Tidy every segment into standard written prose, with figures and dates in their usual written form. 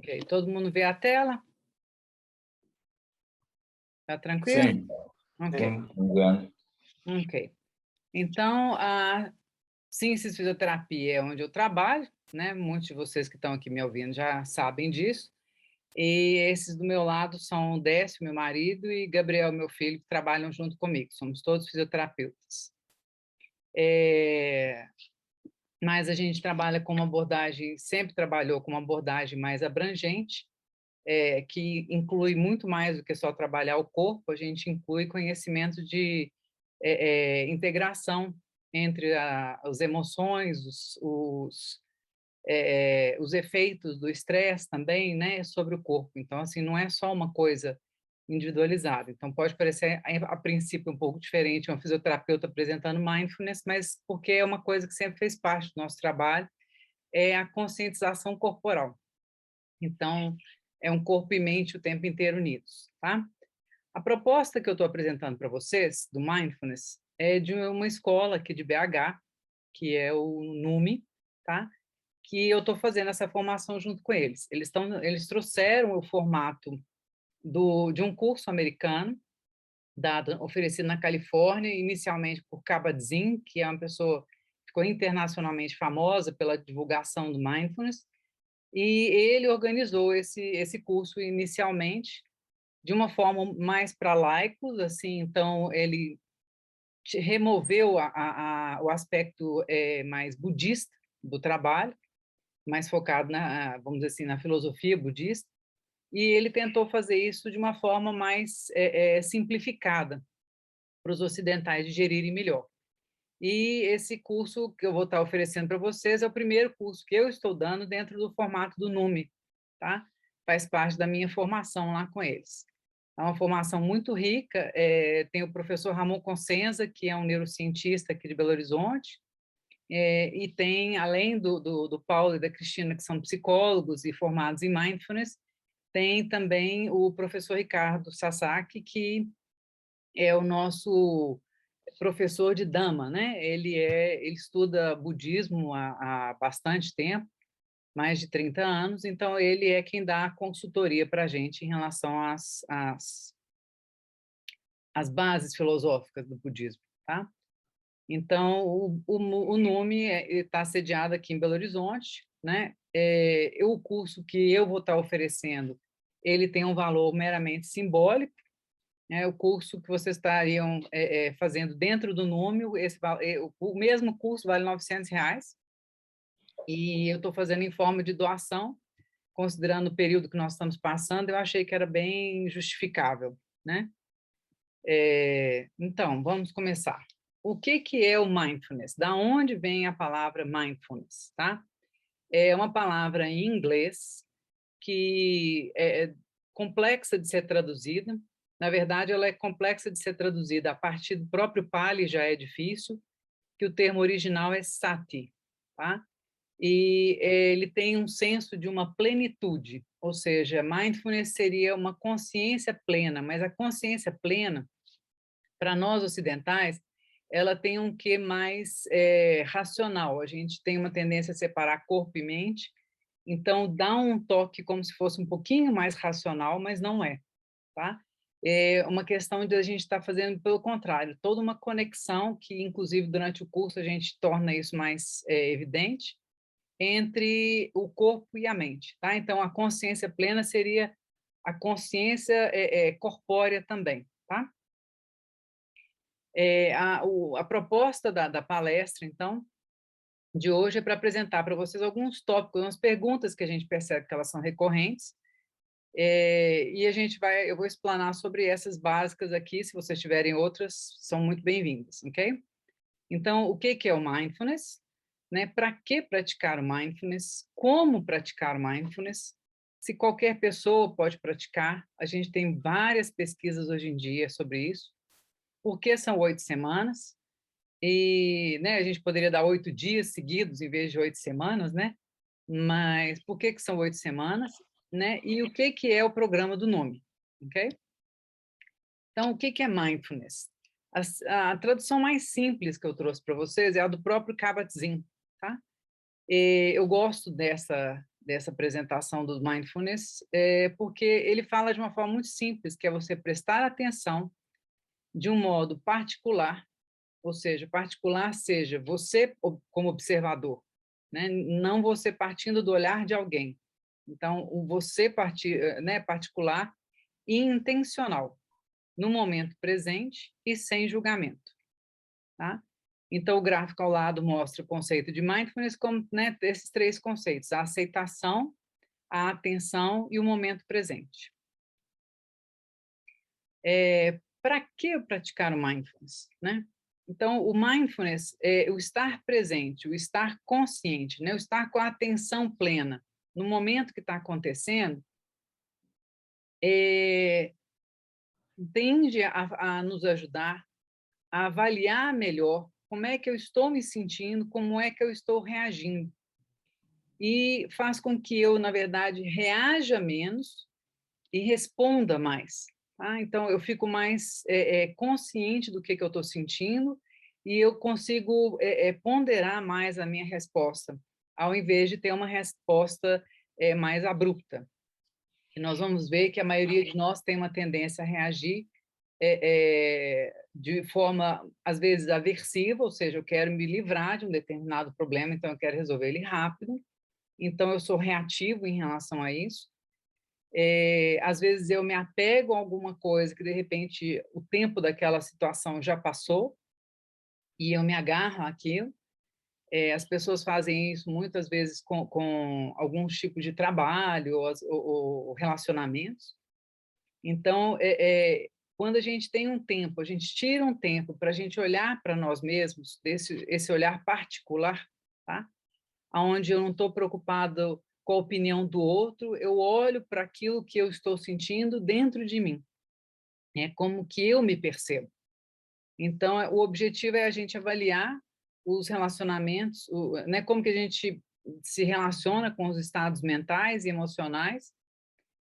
Ok, todo mundo vê a tela? Tá tranquilo? Sim, Ok, sim, engano. ok. Então, a Síntese Fisioterapia é onde eu trabalho, né? Muitos de vocês que estão aqui me ouvindo já sabem disso. E esses do meu lado são o Décio, meu marido, e Gabriel, meu filho, que trabalham junto comigo. Somos todos fisioterapeutas. Mas a gente trabalha com uma abordagem, sempre trabalhou com uma abordagem mais abrangente, que inclui muito mais do que só trabalhar o corpo. A gente inclui conhecimento de integração entre as emoções, os efeitos do estresse também, né, sobre o corpo. Então, assim, não é só uma coisa individualizada. Então, pode parecer, a princípio, um pouco diferente um fisioterapeuta apresentando mindfulness, mas porque é uma coisa que sempre fez parte do nosso trabalho, é a conscientização corporal. Então, é um corpo e mente o tempo inteiro unidos, tá? A proposta que eu estou apresentando para vocês, do mindfulness, é de uma escola aqui de BH, que é o NUME, tá? Que eu estou fazendo essa formação junto com eles. Eles trouxeram o formato de um curso americano, oferecido na Califórnia, inicialmente por Kabat-Zinn, que é uma pessoa que ficou internacionalmente famosa pela divulgação do mindfulness, e ele organizou esse curso inicialmente de uma forma mais para laicos, assim, então ele removeu o aspecto mais budista do trabalho, mais focado vamos dizer assim, na filosofia budista, e ele tentou fazer isso de uma forma mais simplificada para os ocidentais digerirem melhor. E esse curso que eu vou estar oferecendo para vocês é o primeiro curso que eu estou dando dentro do formato do NUME, tá? Faz parte da minha formação lá com eles. É uma formação muito rica. Tem o professor Ramon Consenza, que é um neurocientista aqui de Belo Horizonte, e tem, além do Paulo e da Cristina, que são psicólogos e formados em mindfulness, tem também o professor Ricardo Sasaki, que é o nosso professor de Dhamma, né? Ele estuda budismo há bastante tempo, mais de 30 anos, então ele é quem dá a consultoria para a gente em relação às bases filosóficas do budismo, tá? Então, o NUME está sediado aqui em Belo Horizonte, né? O curso que eu vou estar oferecendo, ele tem um valor meramente simbólico, né? O curso que vocês estariam fazendo dentro do NUME, o mesmo curso vale R$ 900, e eu estou fazendo em forma de doação, considerando o período que nós estamos passando, eu achei que era bem justificável, né? Então, vamos começar. O que é o mindfulness? Da onde vem a palavra mindfulness, tá? É uma palavra em inglês que é complexa de ser traduzida. Na verdade, ela é complexa de ser traduzida a partir do próprio Pali, já é difícil, que o termo original é sati, tá? E ele tem um senso de uma plenitude, ou seja, mindfulness seria uma consciência plena, mas a consciência plena, para nós ocidentais, ela tem um quê mais racional. A gente tem uma tendência a separar corpo e mente, então dá um toque como se fosse um pouquinho mais racional, mas não é, tá? É uma questão de a gente estar fazendo pelo contrário, toda uma conexão que, inclusive, durante o curso a gente torna isso mais evidente, entre o corpo e a mente, tá? Então, a consciência plena seria a consciência corpórea também, tá? A proposta da palestra, então, de hoje é para apresentar para vocês alguns tópicos, umas perguntas que a gente percebe que elas são recorrentes, e eu vou explanar sobre essas básicas aqui. Se vocês tiverem outras, são muito bem-vindas, ok? Então, o que é o mindfulness? Né? Para que praticar o mindfulness? Como praticar o mindfulness? Se qualquer pessoa pode praticar, a gente tem várias pesquisas hoje em dia sobre isso. Por que são 8 semanas? E, né, a gente poderia dar 8 dias seguidos em vez de 8 semanas, né? Mas por que são 8 semanas? Né? E o que é o programa do nome? Ok? Então, o que é mindfulness? A tradução mais simples que eu trouxe para vocês é a do próprio Kabat-Zinn, tá? Eu gosto dessa apresentação do mindfulness, porque ele fala de uma forma muito simples, que é você prestar atenção de um modo particular, ou seja, particular seja você como observador, né? Não você partindo do olhar de alguém. Então, o você né, particular e intencional, no momento presente e sem julgamento, tá? Então, o gráfico ao lado mostra o conceito de mindfulness como, né, esses três conceitos: a aceitação, a atenção e o momento presente. Para que praticar o mindfulness, né? Então, o mindfulness é o estar presente, o estar consciente, né? O estar com a atenção plena no momento que está acontecendo, tende a nos ajudar a avaliar melhor como é que eu estou me sentindo, como é que eu estou reagindo. E faz com que eu, na verdade, reaja menos e responda mais. Tá? Então, eu fico mais consciente do que eu estou sentindo e eu consigo ponderar mais a minha resposta, ao invés de ter uma resposta mais abrupta. E nós vamos ver que a maioria de nós tem uma tendência a reagir de forma, às vezes, aversiva, ou seja, eu quero me livrar de um determinado problema, então eu quero resolver ele rápido, então eu sou reativo em relação a isso. Às vezes eu me apego a alguma coisa que, de repente, o tempo daquela situação já passou e eu me agarro àquilo. As pessoas fazem isso muitas vezes com alguns tipos de trabalho ou relacionamentos. Então, quando a gente tem um tempo, a gente tira um tempo para a gente olhar para nós mesmos, esse olhar particular, tá? Onde eu não estou preocupado com a opinião do outro, eu olho para aquilo que eu estou sentindo dentro de mim, né? Como que eu me percebo. Então, o objetivo é a gente avaliar os relacionamentos, né? Como que a gente se relaciona com os estados mentais e emocionais,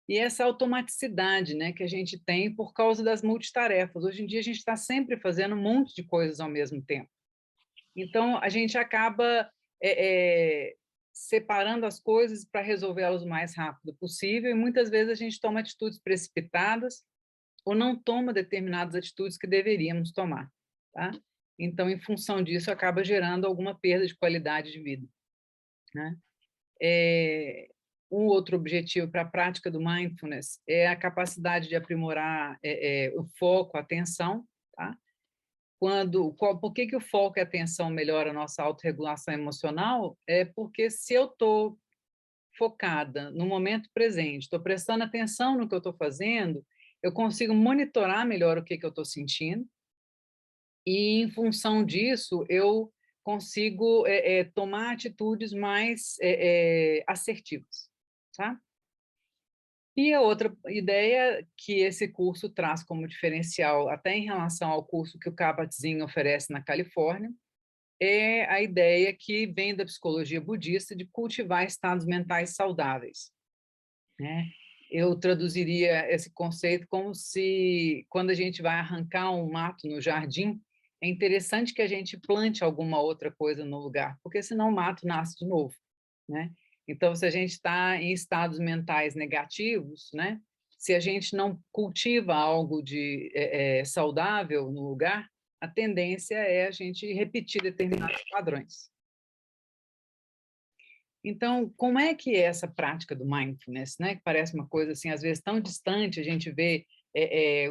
e essa automaticidade, né, que a gente tem por causa das multitarefas. Hoje em dia, a gente está sempre fazendo um monte de coisas ao mesmo tempo. Então, a gente acaba separando as coisas para resolvê-las o mais rápido possível, e muitas vezes a gente toma atitudes precipitadas ou não toma determinadas atitudes que deveríamos tomar, tá? Então, em função disso, acaba gerando alguma perda de qualidade de vida, né? Um outro objetivo para a prática do mindfulness é a capacidade de aprimorar o foco, a atenção, tá? Por que o foco e a atenção melhora a nossa autorregulação emocional? É porque se eu estou focada no momento presente, estou prestando atenção no que eu estou fazendo, eu consigo monitorar melhor o que eu estou sentindo e, em função disso, eu consigo tomar atitudes mais assertivas, tá? E a outra ideia que esse curso traz como diferencial, até em relação ao curso que o Kabat-Zinn oferece na Califórnia, é a ideia que vem da psicologia budista de cultivar estados mentais saudáveis, né? Eu traduziria esse conceito como se, quando a gente vai arrancar um mato no jardim, é interessante que a gente plante alguma outra coisa no lugar, porque senão o mato nasce de novo, né? Então, se a gente está em estados mentais negativos, né? Se a gente não cultiva algo de saudável no lugar, a tendência é a gente repetir determinados padrões. Então, como é que é essa prática do mindfulness, né? Que parece uma coisa assim, às vezes tão distante, a gente vê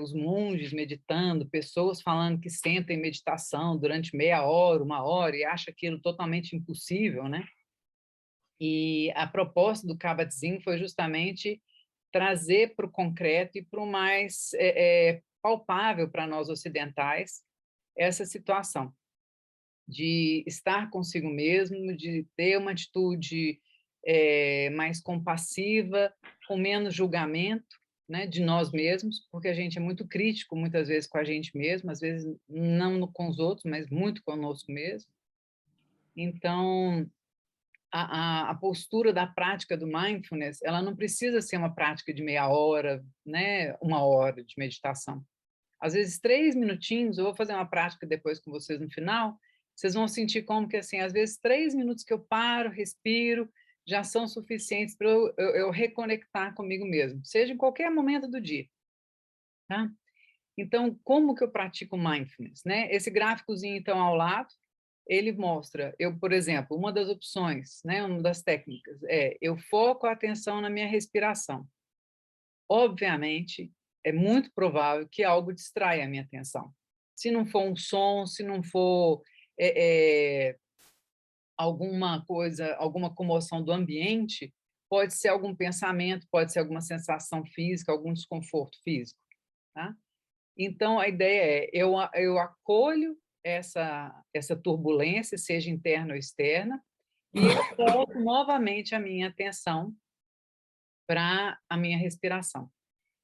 os monges meditando, pessoas falando que sentam em meditação durante meia hora, uma hora, e acha aquilo totalmente impossível, né? E a proposta do Kabat-Zinn foi justamente trazer para o concreto e para o mais palpável para nós ocidentais essa situação de estar consigo mesmo, de ter uma atitude mais compassiva, com menos julgamento, né, de nós mesmos, porque a gente é muito crítico muitas vezes com a gente mesmo, às vezes não com os outros, mas muito conosco mesmo. Então, a postura da prática do mindfulness, ela não precisa ser uma prática de meia hora, né, uma hora de meditação. Às vezes, 3 minutinhos, eu vou fazer uma prática depois com vocês no final, vocês vão sentir como que, assim, às vezes, 3 minutos que eu paro, respiro, já são suficientes para eu reconectar comigo mesmo, seja em qualquer momento do dia, tá? Então, como que eu pratico mindfulness, né? Esse gráficozinho, então, ao lado, ele mostra, por exemplo, uma das opções, né, uma das técnicas eu foco a atenção na minha respiração. Obviamente, é muito provável que algo distraia a minha atenção. Se não for um som, se não for alguma coisa, alguma comoção do ambiente, pode ser algum pensamento, pode ser alguma sensação física, algum desconforto físico, tá? Então, a ideia eu acolho essa turbulência, seja interna ou externa, e eu volto novamente a minha atenção para a minha respiração.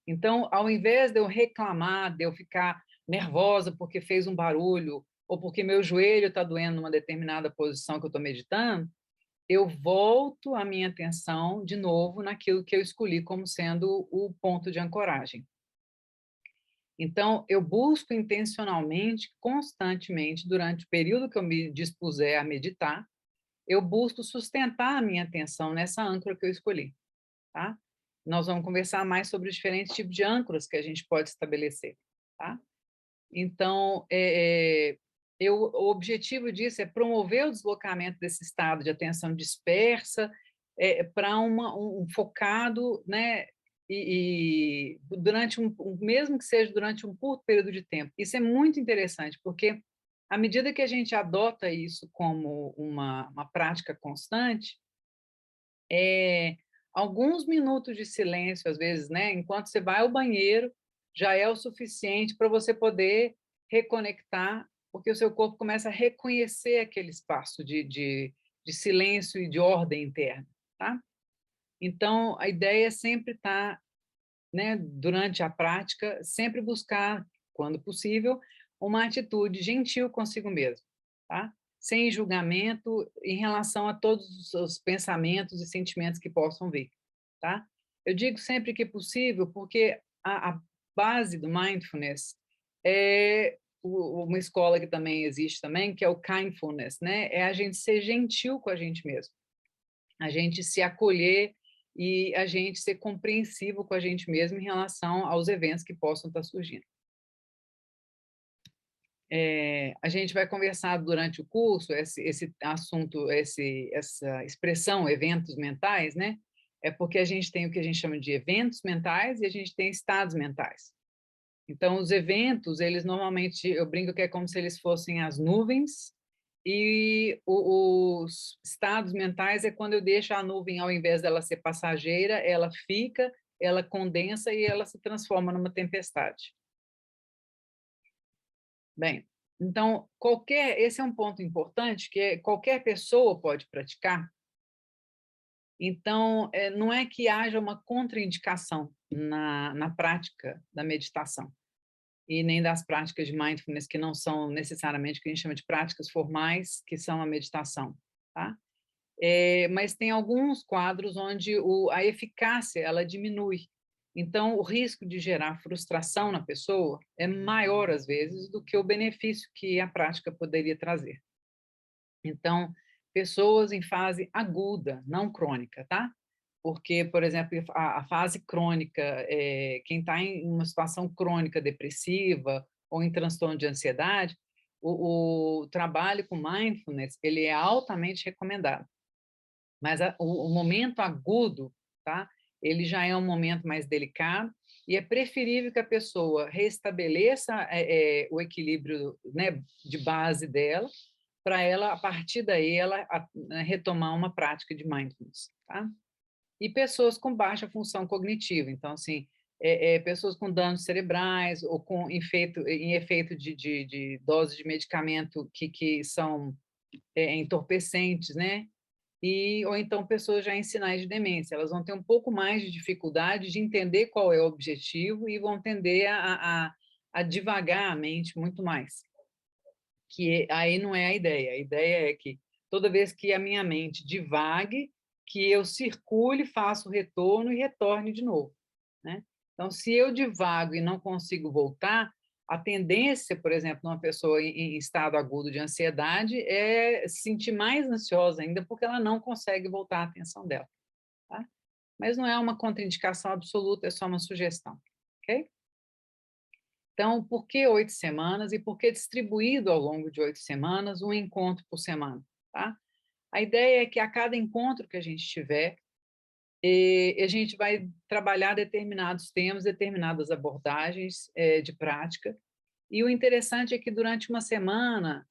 Então, ao invés de eu reclamar, de eu ficar nervosa porque fez um barulho, ou porque meu joelho está doendo numa determinada posição que eu estou meditando, eu volto a minha atenção de novo naquilo que eu escolhi como sendo o ponto de ancoragem. Então, eu busco intencionalmente, constantemente, durante o período que eu me dispuser a meditar, eu busco sustentar a minha atenção nessa âncora que eu escolhi, tá? Nós vamos conversar mais sobre os diferentes tipos de âncoras que a gente pode estabelecer, tá? Então, o objetivo disso é promover o deslocamento desse estado de atenção dispersa para um focado, né, e durante mesmo que seja durante um curto período de tempo. Isso é muito interessante, porque à medida que a gente adota isso como uma prática constante, alguns minutos de silêncio, às vezes, né, enquanto você vai ao banheiro, já é o suficiente para você poder reconectar, porque o seu corpo começa a reconhecer aquele espaço de silêncio e de ordem interna, tá? Então, a ideia é sempre estar, né, durante a prática, sempre buscar, quando possível, uma atitude gentil consigo mesmo, tá? Sem julgamento em relação a todos os pensamentos e sentimentos que possam vir, tá? Eu digo sempre que possível, porque a base do mindfulness é uma escola que também existe também, que é o kindfulness, né? É a gente ser gentil com a gente mesmo, a gente se acolher e a gente ser compreensivo com a gente mesmo em relação aos eventos que possam estar surgindo. A gente vai conversar durante o curso esse assunto, essa expressão, eventos mentais, né? É porque a gente tem o que a gente chama de eventos mentais e a gente tem estados mentais. Então, os eventos, eles normalmente, eu brinco que é como se eles fossem as nuvens, e os estados mentais é quando eu deixo a nuvem, ao invés dela ser passageira, ela fica, ela condensa e ela se transforma numa tempestade. Bem, então, esse é um ponto importante, que qualquer pessoa pode praticar. Então, não é que haja uma contraindicação na prática da meditação, e nem das práticas de mindfulness, que não são necessariamente o que a gente chama de práticas formais, que são a meditação, tá? Mas tem alguns quadros onde a eficácia ela diminui. Então, o risco de gerar frustração na pessoa é maior, às vezes, do que o benefício que a prática poderia trazer. Então, pessoas em fase aguda, não crônica, tá? Porque, por exemplo, a fase crônica, quem está em uma situação crônica depressiva ou em transtorno de ansiedade, o trabalho com mindfulness, ele é altamente recomendado. Mas o momento agudo, tá? Ele já é um momento mais delicado e é preferível que a pessoa restabeleça o equilíbrio, né, de base dela, para ela, a partir daí, ela retomar uma prática de mindfulness, tá? E pessoas com baixa função cognitiva, então, assim, pessoas com danos cerebrais ou em efeito de doses de medicamento que são entorpecentes, né? Ou então pessoas já em sinais de demência, elas vão ter um pouco mais de dificuldade de entender qual é o objetivo e vão tender a divagar a mente muito mais. Que aí não é a ideia é que toda vez que a minha mente divague, que eu circule, faça o retorno e retorne de novo, né? Então, se eu divago e não consigo voltar, A tendência, por exemplo, numa pessoa em estado agudo de ansiedade é se sentir mais ansiosa ainda, porque ela não consegue voltar a atenção dela, tá? Mas não é uma contraindicação absoluta, é só uma sugestão, ok? Então, por que 8 semanas e por que distribuído ao longo de 8 semanas, um encontro por semana, tá? A ideia é que a cada encontro que a gente tiver, a gente vai trabalhar determinados temas, determinadas abordagens de prática, e o interessante é que durante uma semana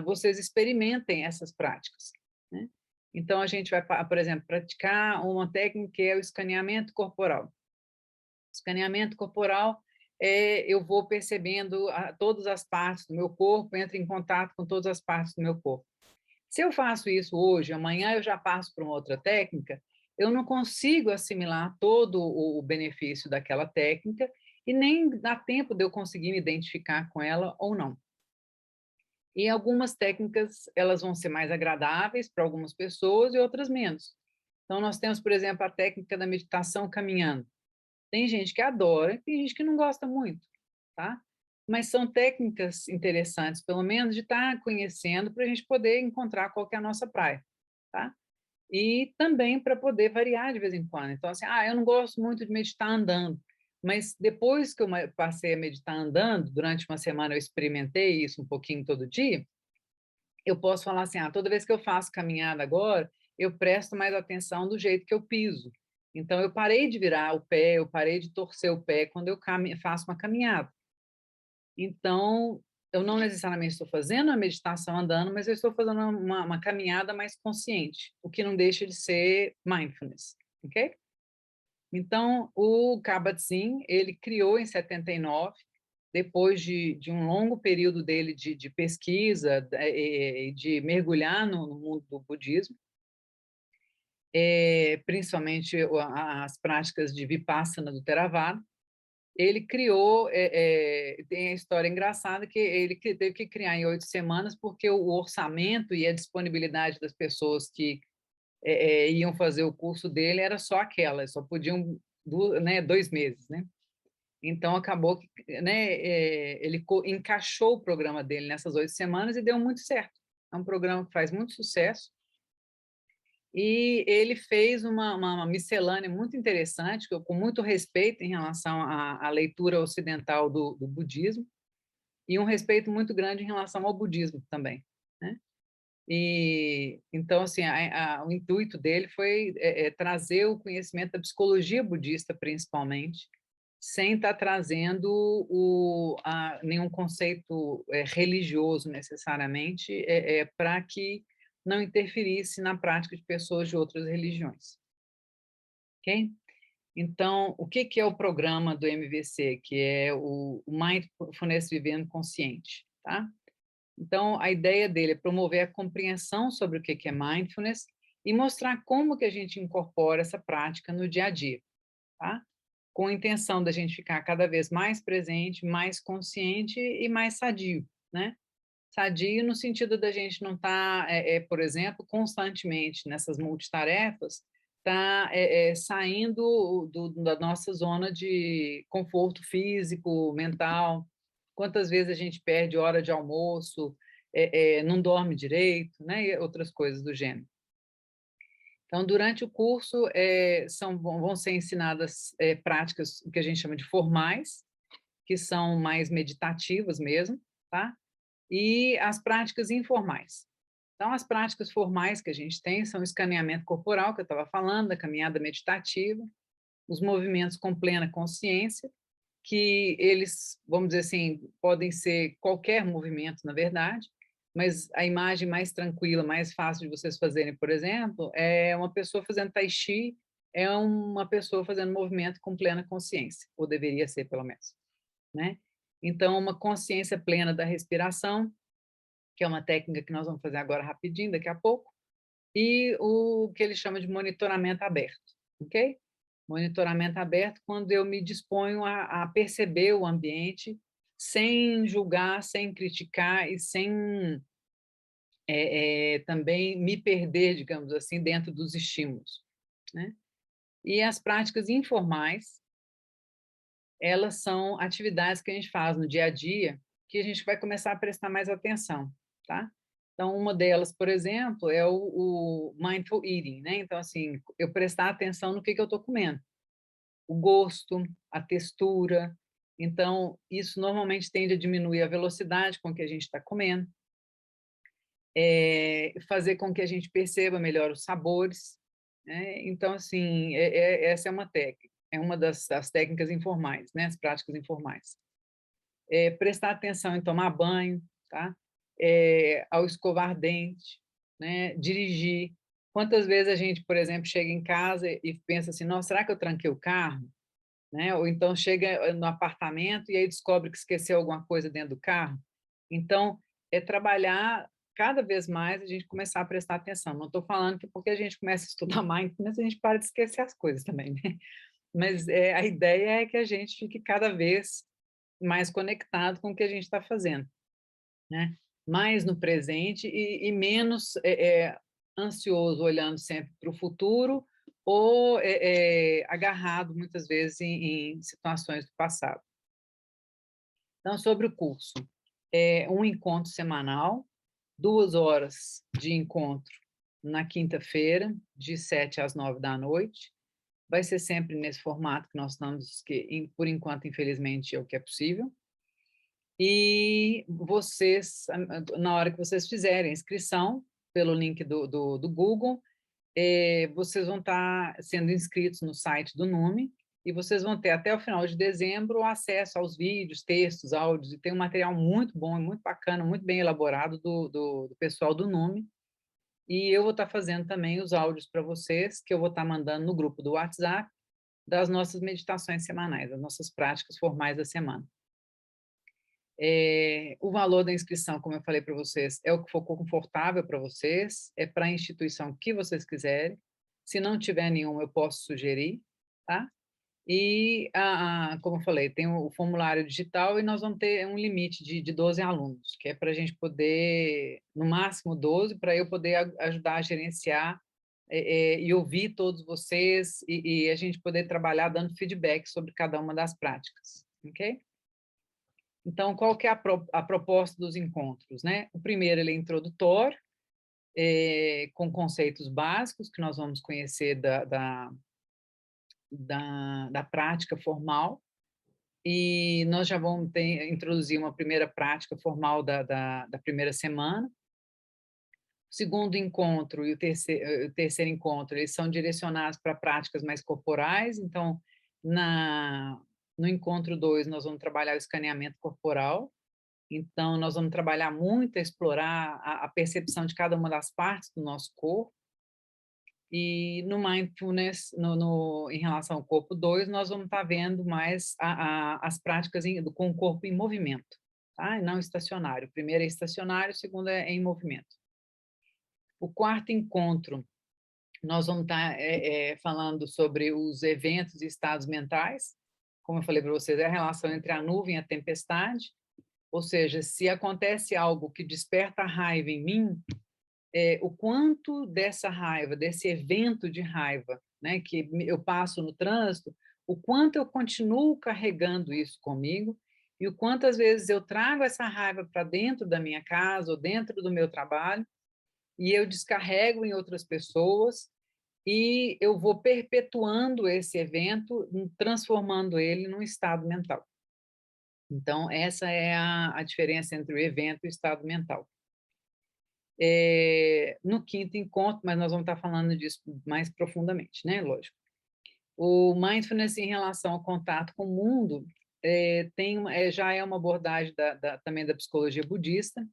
vocês experimentem essas práticas, né? Então, a gente vai, por exemplo, praticar uma técnica que é o escaneamento corporal. Escaneamento corporal eu vou percebendo todas as partes do meu corpo, entro em contato com todas as partes do meu corpo. Se eu faço isso hoje, amanhã eu já passo para uma outra técnica, eu não consigo assimilar todo o benefício daquela técnica e nem dá tempo de eu conseguir me identificar com ela ou não. E algumas técnicas, elas vão ser mais agradáveis para algumas pessoas e outras menos. Então, nós temos, por exemplo, a técnica da meditação caminhando. Tem gente que adora, tem gente que não gosta muito, tá? Mas são técnicas interessantes, pelo menos de estar conhecendo, para a gente poder encontrar qual que é a nossa praia, tá? E também para poder variar de vez em quando. Então, assim, eu não gosto muito de meditar andando, mas depois que eu passei a meditar andando, durante uma semana eu experimentei isso um pouquinho todo dia, eu posso falar assim, toda vez que eu faço caminhada agora, eu presto mais atenção do jeito que eu piso. Então, eu parei de virar o pé, eu parei de torcer o pé quando eu faço uma caminhada. Então, eu não necessariamente estou fazendo a meditação andando, mas eu estou fazendo uma caminhada mais consciente, o que não deixa de ser mindfulness, ok? Então, o Kabat-Zinn, ele criou em 79, depois de um longo período dele de pesquisa e de mergulhar no mundo do budismo, principalmente as práticas de Vipassana do Theravada. Ele criou, tem a história engraçada que ele teve que criar em 8 semanas, porque o orçamento e a disponibilidade das pessoas que iam fazer o curso dele era só aquela, só podiam 2 meses, né? Então, acabou que ele encaixou o programa dele nessas 8 semanas e deu muito certo. É um programa que faz muito sucesso. E ele fez uma miscelânea muito interessante, com muito respeito em relação à leitura ocidental do budismo, e um respeito muito grande em relação ao budismo também, né? E então, assim, o intuito dele foi trazer o conhecimento da psicologia budista, principalmente, sem estar trazendo nenhum conceito religioso necessariamente, para que não interferisse na prática de pessoas de outras religiões, ok? Então, o que é o programa do MVC, que é o Mindfulness Vivendo Consciente, tá? Então, a ideia dele é promover a compreensão sobre o que é mindfulness e mostrar como que a gente incorpora essa prática no dia a dia, tá? Com a intenção da gente ficar cada vez mais presente, mais consciente e mais sadio, né? Sadio no sentido da gente não estar, por exemplo, constantemente nessas multitarefas, saindo da nossa zona de conforto físico, mental. Quantas vezes a gente perde hora de almoço, não dorme direito, né? E outras coisas do gênero. Então, durante o curso, vão ser ensinadas práticas que a gente chama de formais, que são mais meditativas mesmo, tá? E as práticas informais. Então, as práticas formais que a gente tem são o escaneamento corporal, que eu estava falando, a caminhada meditativa, os movimentos com plena consciência, que eles, vamos dizer assim, podem ser qualquer movimento, na verdade, mas a imagem mais tranquila, mais fácil de vocês fazerem, por exemplo, é uma pessoa fazendo tai chi, é uma pessoa fazendo movimento com plena consciência, ou deveria ser, pelo menos, né? Então, uma consciência plena da respiração, que é uma técnica que nós vamos fazer agora rapidinho, daqui a pouco, e o que ele chama de monitoramento aberto, ok? Monitoramento aberto quando eu me disponho a perceber o ambiente sem julgar, sem criticar e sem também me perder, digamos assim, dentro dos estímulos, né? E as práticas informais, elas são atividades que a gente faz no dia a dia, que a gente vai começar a prestar mais atenção, tá? Então, uma delas, por exemplo, é o mindful eating, né? Então, assim, eu prestar atenção no que eu estou comendo, o gosto, a textura. Então, isso normalmente tende a diminuir a velocidade com que a gente está comendo, fazer com que a gente perceba melhor os sabores, né? Então, assim, essa é uma técnica, é uma das técnicas informais, né? As práticas informais. Prestar atenção em tomar banho, tá? Ao escovar dente, né? Dirigir. Quantas vezes a gente, por exemplo, chega em casa e pensa assim, nossa, será que eu tranquei o carro? Né? Ou então chega no apartamento e aí descobre que esqueceu alguma coisa dentro do carro. Então, é trabalhar cada vez mais a gente começar a prestar atenção. Não estou falando que porque a gente começa a estudar mindfulness, a gente para de esquecer as coisas também, né? Mas a ideia é que a gente fique cada vez mais conectado com o que a gente está fazendo, né? Mais no presente e menos ansioso, olhando sempre para o futuro ou agarrado, muitas vezes, em situações do passado. Então, sobre o curso, é um encontro semanal, 2 horas de encontro na quinta-feira, de 7 às 9 da noite. Vai ser sempre nesse formato que nós estamos, que por enquanto, infelizmente, é o que é possível. E vocês, na hora que vocês fizerem a inscrição pelo link do Google, vocês vão estar sendo inscritos no site do NUME e vocês vão ter até o final de dezembro acesso aos vídeos, textos, áudios, e tem um material muito bom, muito bacana, muito bem elaborado do pessoal do NUME. E eu vou estar fazendo também os áudios para vocês, que eu vou estar mandando no grupo do WhatsApp, das nossas meditações semanais, das nossas práticas formais da semana. O valor da inscrição, como eu falei para vocês, é o que for confortável para vocês, é para a instituição que vocês quiserem. Se não tiver nenhum, eu posso sugerir, tá? E, como eu falei, tem o formulário digital e nós vamos ter um limite de 12 alunos, que é para a gente poder, no máximo 12, para eu poder ajudar a gerenciar e ouvir todos vocês e a gente poder trabalhar dando feedback sobre cada uma das práticas, ok? Então, qual que é a proposta dos encontros, né? O primeiro, ele é introdutório, com conceitos básicos que nós vamos conhecer da prática formal, e nós já vamos introduzir uma primeira prática formal da primeira semana. O segundo encontro e o terceiro encontro, eles são direcionados para práticas mais corporais, então, no encontro 2, nós vamos trabalhar o escaneamento corporal. Então, nós vamos trabalhar muito a explorar a percepção de cada uma das partes do nosso corpo. E no mindfulness, em relação ao corpo 2, nós vamos estar vendo mais as práticas com o corpo em movimento, tá? E não estacionário. O primeiro é estacionário, o segundo é em movimento. O quarto encontro, nós vamos estar falando sobre os eventos e estados mentais. Como eu falei para vocês, é a relação entre a nuvem e a tempestade. Ou seja, se acontece algo que desperta raiva em mim, o quanto dessa raiva, desse evento de raiva, né, que eu passo no trânsito, o quanto eu continuo carregando isso comigo e o quanto às vezes eu trago essa raiva para dentro da minha casa ou dentro do meu trabalho e eu descarrego em outras pessoas e eu vou perpetuando esse evento, transformando ele num estado mental. Então, essa é a diferença entre o evento e o estado mental. No quinto encontro, mas nós vamos estar falando disso mais profundamente, né? Lógico. O mindfulness em relação ao contato com o mundo já é uma abordagem também da psicologia budista,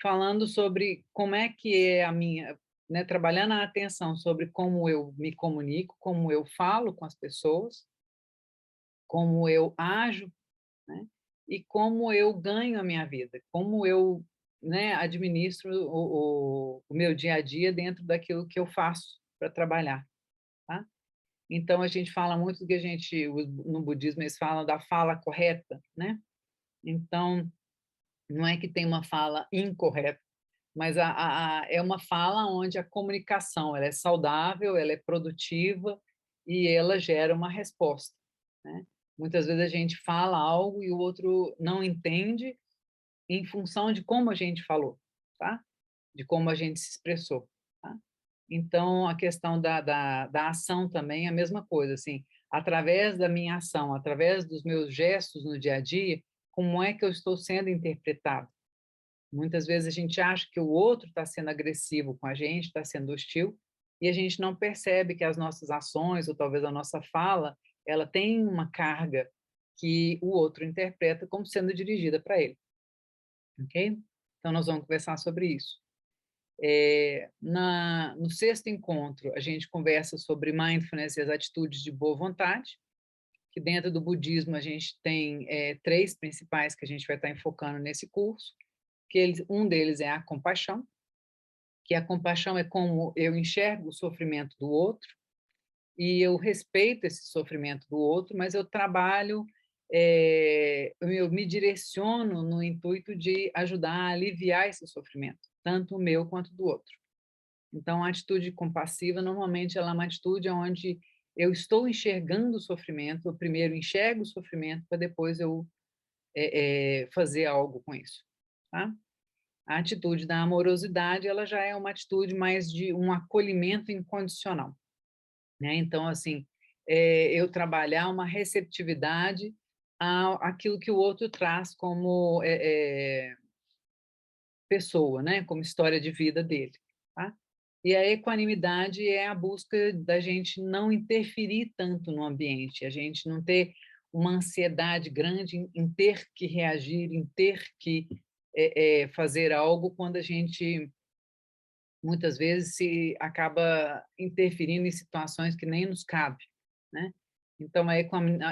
falando sobre como é que é a minha, né, trabalhando a atenção sobre como eu me comunico, como eu falo com as pessoas, como eu ajo, né, e como eu ganho a minha vida, como eu, né, administro o meu dia a dia dentro daquilo que eu faço para trabalhar, tá? Então, a gente fala muito do que no budismo, eles falam da fala correta, né? Então, não é que tem uma fala incorreta, mas é uma fala onde a comunicação ela é saudável, ela é produtiva e ela gera uma resposta, né? Muitas vezes a gente fala algo e o outro não entende em função de como a gente falou, tá? De como a gente se expressou, tá? Então, a questão da ação também é a mesma coisa, assim, através da minha ação, através dos meus gestos no dia a dia, como é que eu estou sendo interpretado? Muitas vezes a gente acha que o outro está sendo agressivo com a gente, está sendo hostil, e a gente não percebe que as nossas ações, ou talvez a nossa fala, ela tem uma carga que o outro interpreta como sendo dirigida para ele, ok? Então, nós vamos conversar sobre isso. No sexto encontro, a gente conversa sobre mindfulness e as atitudes de boa vontade, que dentro do budismo a gente tem três principais que a gente vai estar enfocando nesse curso, um deles é a compaixão, que a compaixão é como eu enxergo o sofrimento do outro e eu respeito esse sofrimento do outro, mas eu trabalho, eu me direciono no intuito de ajudar a aliviar esse sofrimento, tanto o meu quanto do outro. Então, a atitude compassiva, normalmente, ela é uma atitude onde eu estou enxergando o sofrimento, eu primeiro enxergo o sofrimento, para depois eu fazer algo com isso, tá? A atitude da amorosidade, ela já é uma atitude mais de um acolhimento incondicional, né? Então, assim, eu trabalhar uma receptividade àquilo que o outro traz como pessoa, né? Como história de vida dele, tá? E a equanimidade é a busca da gente não interferir tanto no ambiente, a gente não ter uma ansiedade grande em ter que reagir, em ter que fazer algo quando a gente muitas vezes se acaba interferindo em situações que nem nos cabe, né? Então a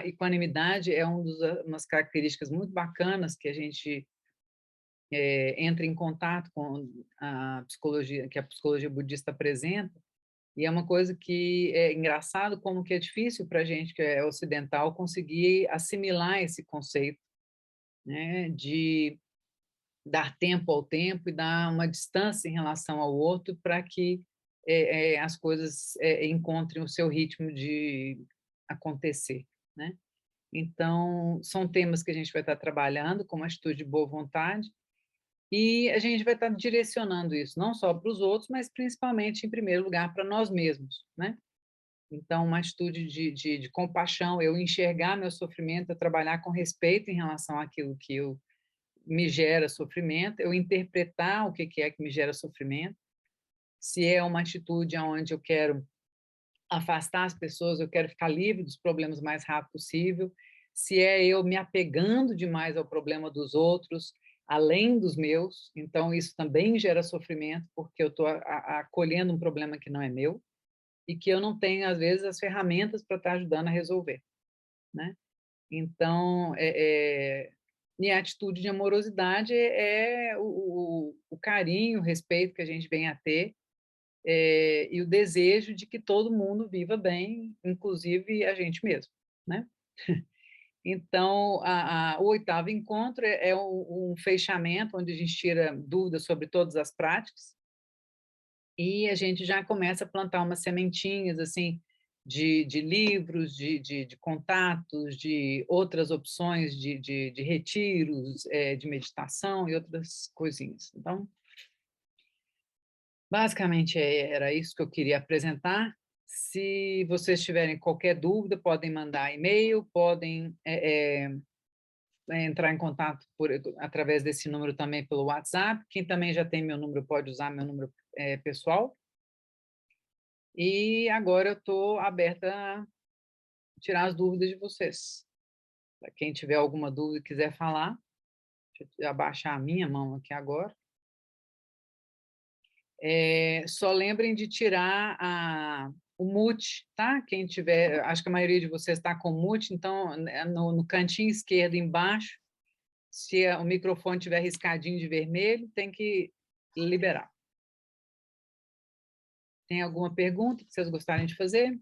equanimidade é umas características muito bacanas que a gente entra em contato com a psicologia, que a psicologia budista apresenta, e é uma coisa que é engraçado como que é difícil para a gente que é ocidental conseguir assimilar esse conceito, né, de dar tempo ao tempo e dar uma distância em relação ao outro para que as coisas encontrem o seu ritmo de acontecer, né? Então, são temas que a gente vai estar trabalhando, como atitude de boa vontade, e a gente vai estar direcionando isso não só para os outros, mas principalmente, em primeiro lugar, para nós mesmos, né? Então, uma atitude de compaixão, eu enxergar meu sofrimento, eu trabalhar com respeito em relação àquilo que me gera sofrimento, eu interpretar o que é que me gera sofrimento, se é uma atitude onde eu quero afastar as pessoas, eu quero ficar livre dos problemas o mais rápido possível, se é eu me apegando demais ao problema dos outros, além dos meus, então isso também gera sofrimento, porque eu estou acolhendo um problema que não é meu e que eu não tenho, às vezes, as ferramentas para estar ajudando a resolver, né? Então, minha atitude de amorosidade é o carinho, o respeito que a gente vem a ter, e o desejo de que todo mundo viva bem, inclusive a gente mesmo, né? Então, o oitavo encontro é um fechamento onde a gente tira dúvidas sobre todas as práticas e a gente já começa a plantar umas sementinhas, assim, de livros, de contatos, de outras opções de retiros, de meditação e outras coisinhas. Então, basicamente, era isso que eu queria apresentar. Se vocês tiverem qualquer dúvida, podem mandar e-mail, podem entrar em contato através desse número também pelo WhatsApp. Quem também já tem meu número pode usar meu número pessoal. E agora eu estou aberta a tirar as dúvidas de vocês. Para quem tiver alguma dúvida e quiser falar, deixa eu abaixar a minha mão aqui agora. Só lembrem de tirar o mute, tá? Quem tiver, acho que a maioria de vocês está com mute, então no cantinho esquerdo embaixo, se o microfone tiver riscadinho de vermelho, tem que liberar. Tem alguma pergunta que vocês gostarem de fazer?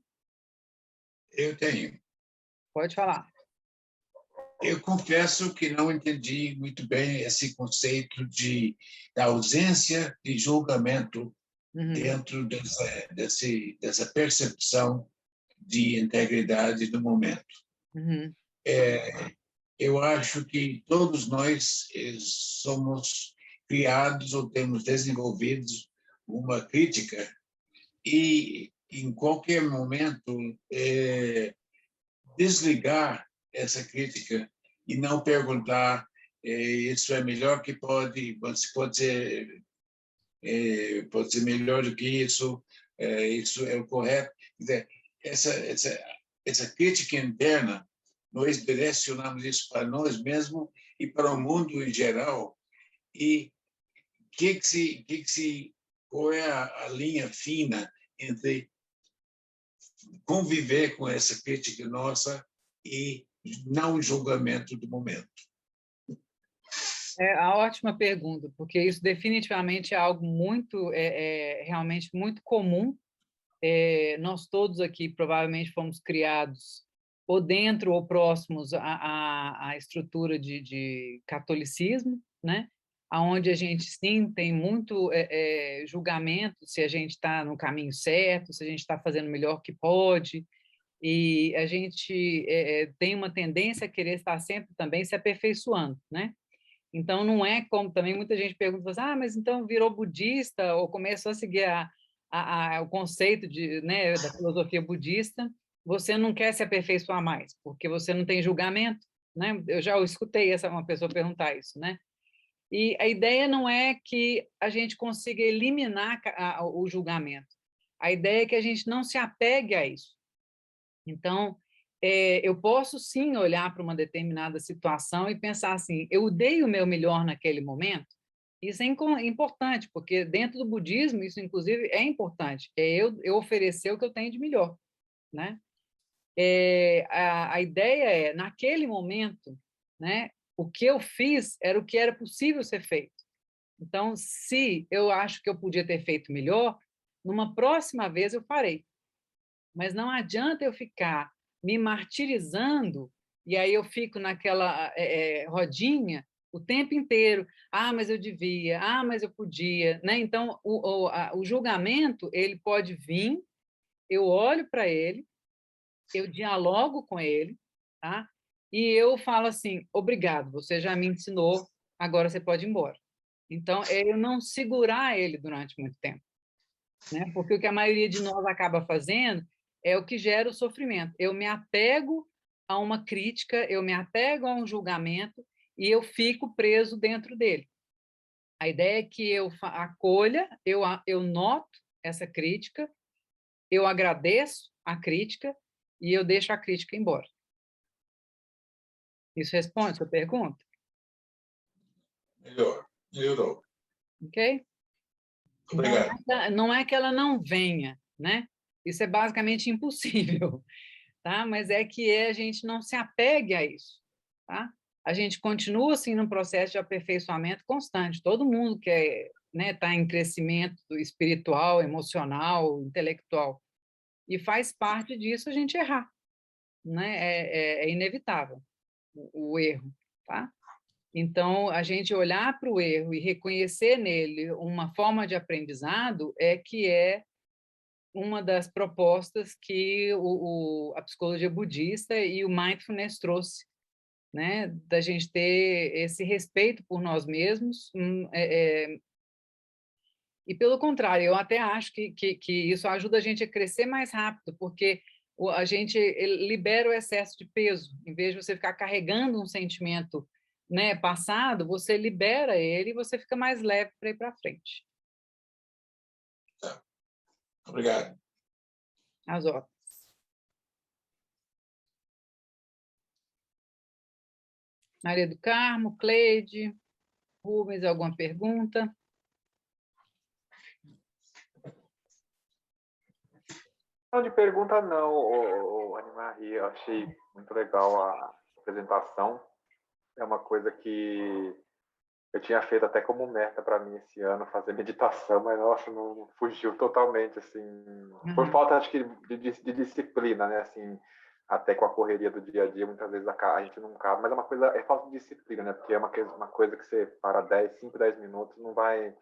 Eu tenho. Pode falar. Eu confesso que não entendi muito bem esse conceito da ausência de julgamento dentro dessa percepção de integridade do momento. eu acho que todos nós somos criados ou temos desenvolvido uma crítica e, em qualquer momento, desligar essa crítica e não perguntar isso é melhor que pode ser melhor do que isso é o correto. Quer dizer, essa crítica interna, nós direcionamos isso para nós mesmos e para o mundo em geral. E qual é a linha fina entre conviver com essa crítica nossa e não julgamento do momento? É a ótima pergunta, porque isso definitivamente é algo muito, realmente muito comum. Nós todos aqui provavelmente fomos criados ou dentro ou próximos à estrutura de catolicismo, né? Onde a gente sim tem muito julgamento se a gente está no caminho certo, se a gente está fazendo o melhor que pode, e a gente tem uma tendência a querer estar sempre também se aperfeiçoando, né? Então, não é como também muita gente pergunta, mas então virou budista ou começou a seguir o conceito né, da filosofia budista, você não quer se aperfeiçoar mais, porque você não tem julgamento, né? Eu já escutei uma pessoa perguntar isso, né? E a ideia não é que a gente consiga eliminar o julgamento. A ideia é que a gente não se apegue a isso. Então, eu posso sim olhar para uma determinada situação e pensar assim, eu dei o meu melhor naquele momento. Isso é importante, porque dentro do budismo, isso inclusive é importante, eu oferecer o que eu tenho de melhor, né? A ideia é, naquele momento, né, o que eu fiz era o que era possível ser feito. Então, se eu acho que eu podia ter feito melhor, numa próxima vez eu farei. Mas não adianta eu ficar me martirizando e aí eu fico naquela rodinha o tempo inteiro. Mas eu devia. Mas eu podia. Né? Então, o julgamento ele pode vir, eu olho para ele, eu dialogo com ele, tá? E eu falo assim, obrigado, você já me ensinou, agora você pode ir embora. Então, é eu não segurar ele durante muito tempo, né? Porque o que a maioria de nós acaba fazendo é o que gera o sofrimento. Eu me apego a uma crítica, eu me apego a um julgamento e eu fico preso dentro dele. A ideia é que eu acolha, eu noto essa crítica, eu agradeço a crítica e eu deixo a crítica embora. Isso responde a sua pergunta? Melhorou. Ok? Então, Obrigado. não é que ela não venha, né? Isso é basicamente impossível. Tá? Mas é que a gente não se apegue a isso, tá? A gente continua assim num processo de aperfeiçoamento constante. Todo mundo quer, né, tá em crescimento espiritual, emocional, intelectual, e faz parte disso a gente errar, né? É inevitável o erro, tá? Então, a gente olhar para o erro e reconhecer nele uma forma de aprendizado é uma das propostas que a psicologia budista e o mindfulness trouxe, né? Da gente ter esse respeito por nós mesmos, e pelo contrário, eu até acho que isso ajuda a gente a crescer mais rápido, porque a gente libera o excesso de peso, em vez de você ficar carregando um sentimento, né, passado, você libera ele e você fica mais leve para ir para frente. Tá. Obrigado. As ordens. Maria do Carmo, Cleide, Rubens, alguma pergunta? Não, de pergunta não, Anne-Marie. Eu achei muito legal a apresentação. É uma coisa que eu tinha feito até como meta para mim esse ano, fazer meditação, mas, nossa, não fugiu totalmente, assim, por falta, acho que, de disciplina, né, assim, até com a correria do dia a dia, muitas vezes a gente não cabe, mas é falta de disciplina, né, porque é uma coisa que você para 10 minutos, não vai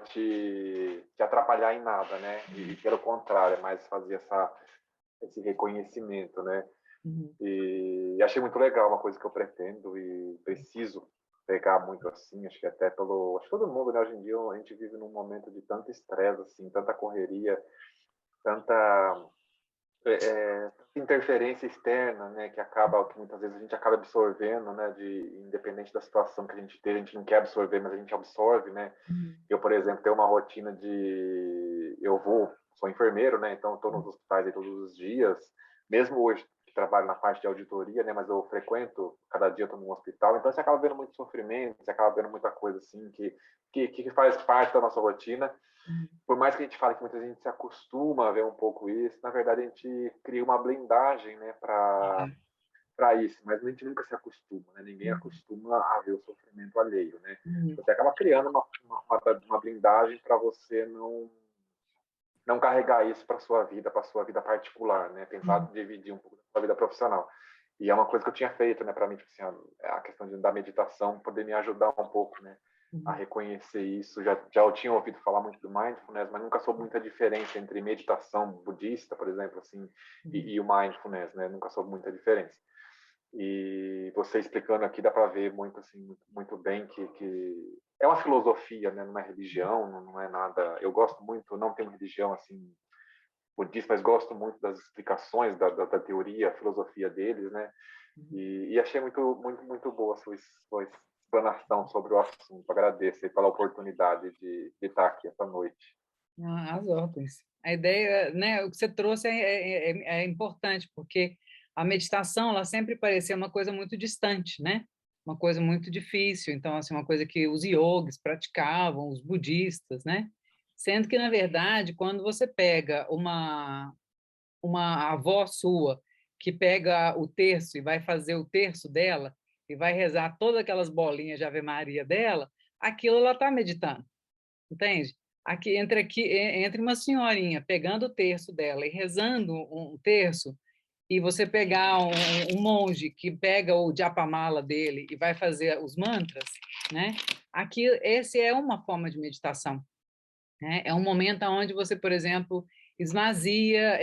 te atrapalhar em nada, né, e pelo contrário, é mais fazer esse reconhecimento, né, e E achei muito legal, uma coisa que eu pretendo e preciso pegar muito assim, acho que até acho que todo mundo, né, hoje em dia a gente vive num momento de tanto estresse, assim, tanta correria, tanta interferência externa, né, que muitas vezes a gente acaba absorvendo, né, independente da situação que a gente tem, a gente não quer absorver, mas a gente absorve, né. Eu, por exemplo, tenho uma rotina sou enfermeiro, né, então estou nos hospitais aí todos os dias, mesmo hoje que trabalho na parte de auditoria, né, mas eu frequento, cada dia estou num hospital, então você acaba vendo muito sofrimento, você acaba vendo muita coisa assim que faz parte da nossa rotina. Por mais que a gente fale que muita gente se acostuma a ver um pouco isso, na verdade a gente cria uma blindagem, né, para isso, mas a gente nunca se acostuma, né? Ninguém acostuma a ver o sofrimento alheio, né? Você acaba criando uma blindagem para você não carregar isso para sua vida particular, né? Tentar dividir um pouco da sua vida profissional. E é uma coisa que eu tinha feito, né, para mim, tipo assim, a questão da meditação poder me ajudar um pouco, né, a reconhecer isso. Já eu tinha ouvido falar muito do mindfulness, mas nunca soube muita diferença entre meditação budista, por exemplo, assim, e o mindfulness, né? Nunca soube muita diferença. E você explicando aqui dá para ver muito assim, muito bem que é uma filosofia, né? Não é religião, não é nada. Eu gosto muito, não tenho religião assim budista, mas gosto muito das explicações da teoria, a filosofia deles, né? E achei muito boa a sua explanação sobre o assunto. Agradeço aí pela oportunidade de estar aqui essa noite. As ordens. A ideia, né, o que você trouxe é importante, porque a meditação, ela sempre parecia uma coisa muito distante, né? Uma coisa muito difícil. Então, assim, uma coisa que os yogis praticavam, os budistas, né? Sendo que, na verdade, quando você pega uma avó sua que pega o terço e vai fazer o terço dela e vai rezar todas aquelas bolinhas de Ave Maria dela, aquilo ela está meditando, entende? Entre uma senhorinha pegando o terço dela e rezando um terço, e você pegar um monge que pega o japamala dele e vai fazer os mantras, né? Esse é uma forma de meditação, né? É um momento onde você, por exemplo, esvazia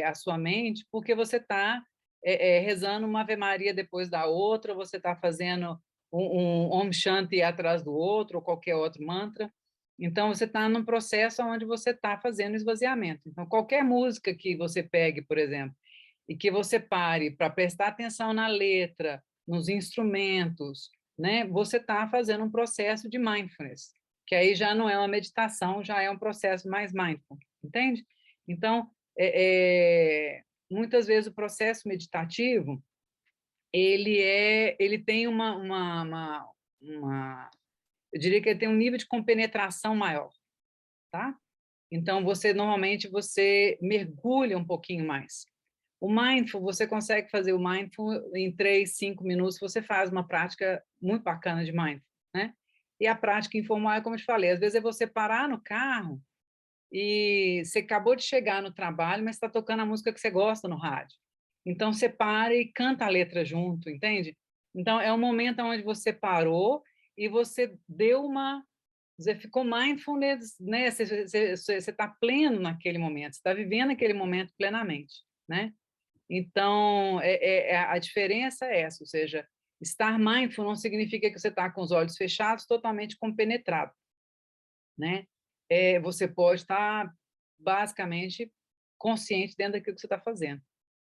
a sua mente, porque você está rezando uma Ave Maria depois da outra, você está fazendo um Om Shanti atrás do outro, ou qualquer outro mantra. Então, você está num processo onde você está fazendo esvaziamento. Então, qualquer música que você pegue, por exemplo, e que você pare para prestar atenção na letra, nos instrumentos, né? Você está fazendo um processo de mindfulness, que aí já não é uma meditação, já é um processo mais mindful, entende? Então, muitas vezes o processo meditativo ele tem eu diria que ele tem um nível de compenetração maior, tá? Então, normalmente você mergulha um pouquinho mais. O mindful, você consegue fazer o mindful em 3, 5 minutos, você faz uma prática muito bacana de mindful, né? E a prática informal é como eu te falei, às vezes é você parar no carro e você acabou de chegar no trabalho, mas está tocando a música que você gosta no rádio. Então, você para e canta a letra junto, entende? Então, é um momento onde você parou e você você ficou mindfulness, né? Você está pleno naquele momento, você está vivendo aquele momento plenamente, né? Então, a diferença é essa, ou seja, estar mindful não significa que você está com os olhos fechados, totalmente compenetrado, né? Você pode estar basicamente consciente dentro daquilo que você está fazendo.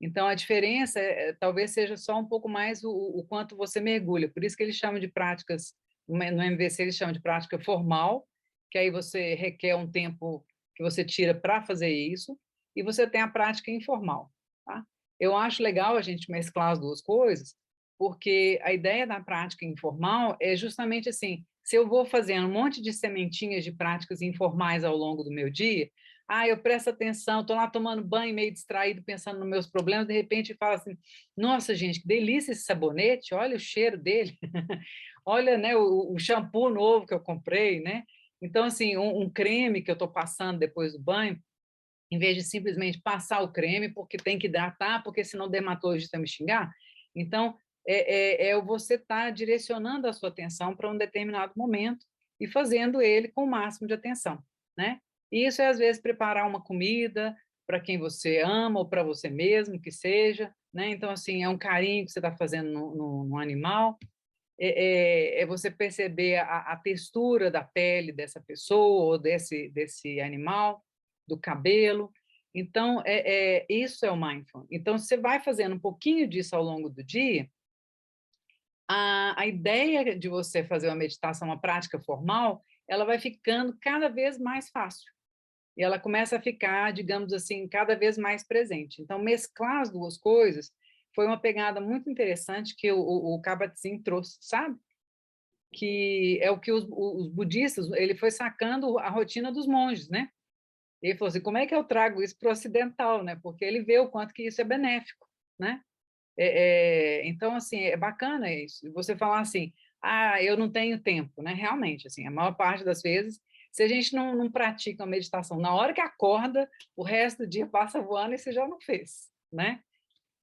Então, a diferença talvez seja só um pouco mais o quanto você mergulha. Por isso que eles chamam de práticas, no MVC eles chamam de prática formal, que aí você requer um tempo que você tira para fazer isso, e você tem a prática informal, tá? Eu acho legal a gente mesclar as duas coisas, porque a ideia da prática informal é justamente assim, se eu vou fazendo um monte de sementinhas de práticas informais ao longo do meu dia, eu presto atenção, estou lá tomando banho, meio distraído, pensando nos meus problemas, de repente falo assim, nossa, gente, que delícia esse sabonete, olha o cheiro dele, olha, né, o shampoo novo que eu comprei, né? Então, assim, um creme que eu estou passando depois do banho, em vez de simplesmente passar o creme, porque tem que hidratar, porque senão o dermatologista vai me xingar. Então, você estar direcionando a sua atenção para um determinado momento e fazendo ele com o máximo de atenção, né? E isso é, às vezes, preparar uma comida para quem você ama ou para você mesmo, que seja, né? Então, assim, é um carinho que você está fazendo no animal, é você perceber a textura da pele dessa pessoa ou desse animal, do cabelo. Então, isso é o mindful. Então, você vai fazendo um pouquinho disso ao longo do dia, a ideia de você fazer uma meditação, uma prática formal, ela vai ficando cada vez mais fácil. E ela começa a ficar, digamos assim, cada vez mais presente. Então, mesclar as duas coisas foi uma pegada muito interessante que o Kabat-Zinn trouxe, sabe? Que é o que os budistas, ele foi sacando a rotina dos monges, né? Ele falou assim, como é que eu trago isso para o ocidental, né? Porque ele vê o quanto que isso é benéfico, né? Então, assim, é bacana isso. Você falar assim, ah, eu não tenho tempo, né? Realmente, assim, a maior parte das vezes, se a gente não pratica uma meditação na hora que acorda, o resto do dia passa voando e você já não fez, né?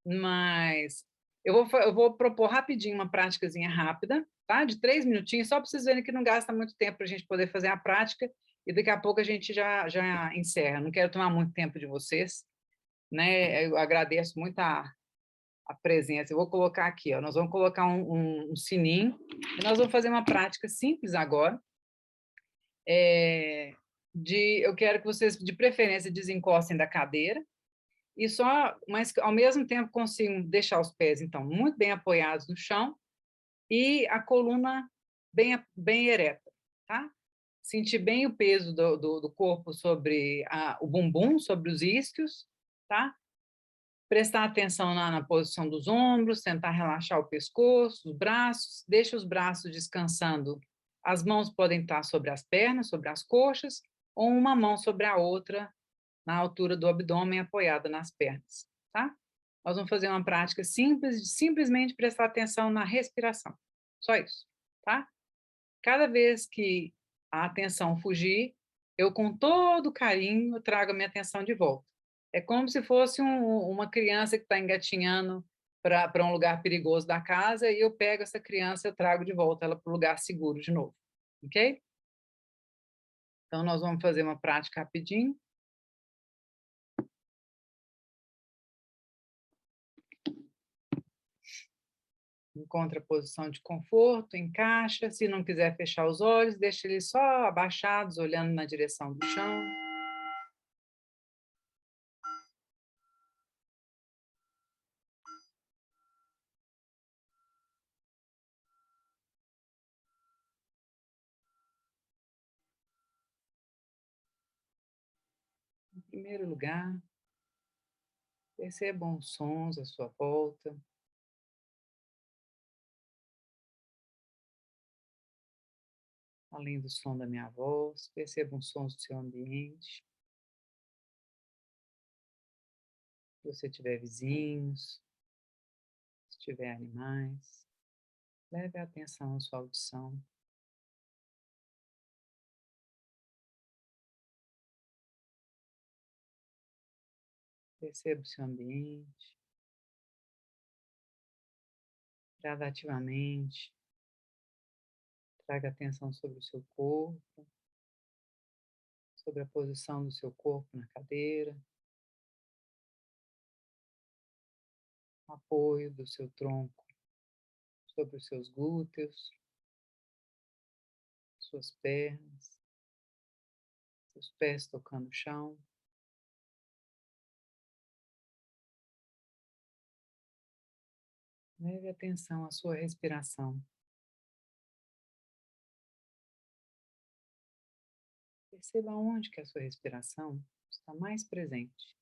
Mas eu vou propor rapidinho uma práticazinha rápida, tá? De 3 minutinhos, só para vocês verem que não gasta muito tempo para a gente poder fazer a prática e daqui a pouco a gente já encerra. Não quero tomar muito tempo de vocês, né? Eu agradeço muito a presença. Eu vou colocar aqui, ó, nós vamos colocar um sininho e nós vamos fazer uma prática simples agora. Eu quero que vocês, de preferência, desencostem da cadeira e só, mas ao mesmo tempo consigam deixar os pés, então, muito bem apoiados no chão e a coluna bem ereta, tá? Sentir bem o peso do corpo sobre o bumbum, sobre os isquios, tá? Prestar atenção na posição dos ombros, tentar relaxar o pescoço, os braços, deixa os braços descansando. As mãos podem estar sobre as pernas, sobre as coxas, ou uma mão sobre a outra, na altura do abdômen, apoiada nas pernas, tá? Nós vamos fazer uma prática simples, de simplesmente prestar atenção na respiração. Só isso, tá? Cada vez que a atenção fugir, eu, com todo carinho, trago a minha atenção de volta. É como se fosse uma criança que está engatinhando para um lugar perigoso da casa e eu pego essa criança e trago de volta ela para o lugar seguro de novo. Ok? Então, nós vamos fazer uma prática rapidinho. Encontra a posição de conforto, encaixa. Se não quiser fechar os olhos, deixa eles só abaixados, olhando na direção do chão. Em primeiro lugar, percebam os sons à sua volta. Além do som da minha voz, percebam os sons do seu ambiente. Se você tiver vizinhos, se tiver animais, leve a atenção à sua audição. Perceba o seu ambiente. Gradativamente, traga atenção sobre o seu corpo, sobre a posição do seu corpo na cadeira, o apoio do seu tronco sobre os seus glúteos, suas pernas, seus pés tocando o chão. Leve atenção à sua respiração. Perceba onde que a sua respiração está mais presente.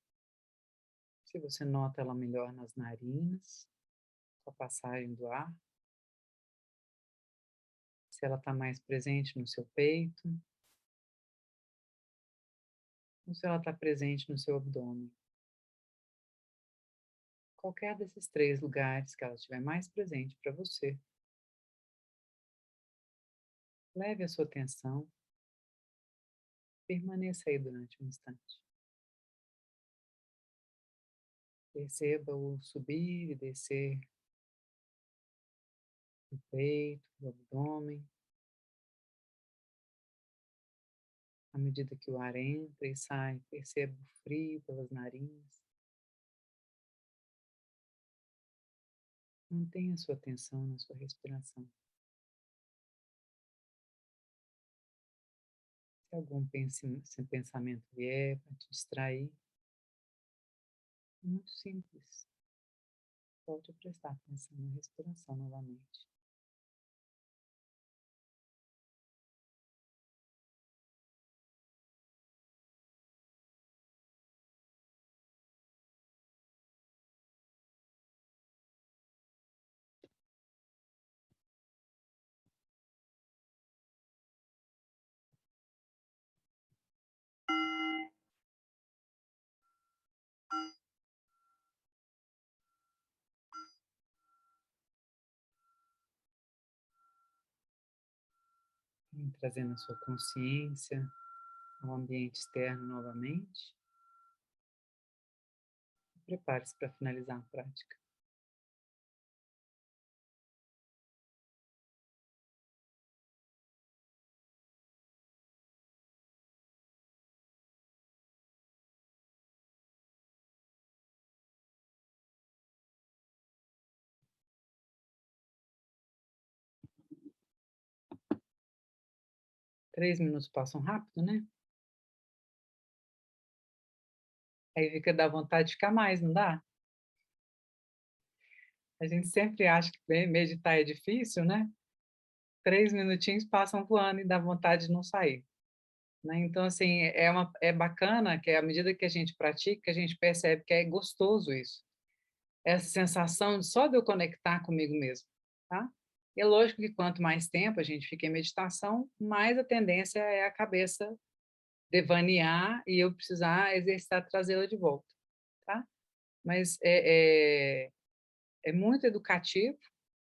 Se você nota ela melhor nas narinas, com a passagem do ar. Se ela está mais presente no seu peito. Ou se ela está presente no seu abdômen. Qualquer desses 3 lugares que ela estiver mais presente para você. Leve a sua atenção. Permaneça aí durante um instante. Perceba o subir e descer do peito, do abdômen. À medida que o ar entra e sai, perceba o frio pelas narinas. Mantenha a sua atenção na sua respiração. Se algum pensamento vier para te distrair, é muito simples. Volte a prestar atenção na respiração novamente. Trazendo a sua consciência ao ambiente externo novamente. Prepare-se para finalizar a prática. Três minutos passam rápido, né? Aí fica dá vontade de ficar mais, não dá? A gente sempre acha que meditar é difícil, né? 3 minutinhos passam voando e dá vontade de não sair, né? Então, assim, é bacana que à medida que a gente pratica, a gente percebe que é gostoso isso. Essa sensação só de eu conectar comigo mesmo, tá? E é lógico que quanto mais tempo a gente fica em meditação, mais a tendência é a cabeça devanear e eu precisar exercitar, trazê-la de volta, tá? Mas é muito educativo,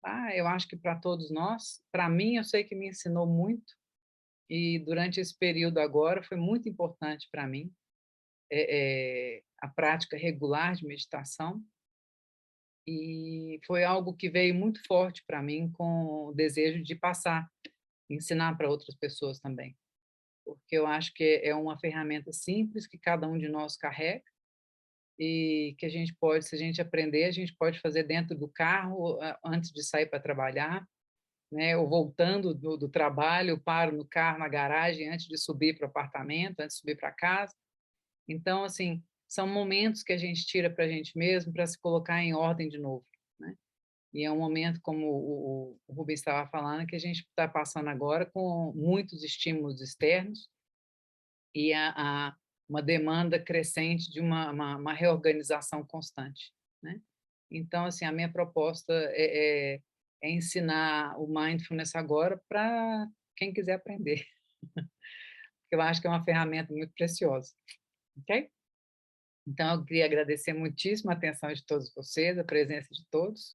tá? Eu acho que para todos nós, para mim, eu sei que me ensinou muito, e durante esse período agora foi muito importante para mim, a prática regular de meditação, e foi algo que veio muito forte para mim com o desejo de passar, ensinar para outras pessoas também, porque eu acho que é uma ferramenta simples que cada um de nós carrega, e que a gente pode, se a gente aprender, a gente pode fazer dentro do carro, antes de sair para trabalhar, né, ou voltando do trabalho, eu paro no carro, na garagem, antes de subir para o apartamento, antes de subir para casa. Então, assim, são momentos que a gente tira para a gente mesmo, para se colocar em ordem de novo, né? E é um momento, como o Rubens estava falando, que a gente está passando agora com muitos estímulos externos e uma demanda crescente de uma reorganização constante, né? Então, assim, a minha proposta é ensinar o mindfulness agora para quem quiser aprender, porque eu acho que é uma ferramenta muito preciosa, ok? Então, eu queria agradecer muitíssimo a atenção de todos vocês, a presença de todos,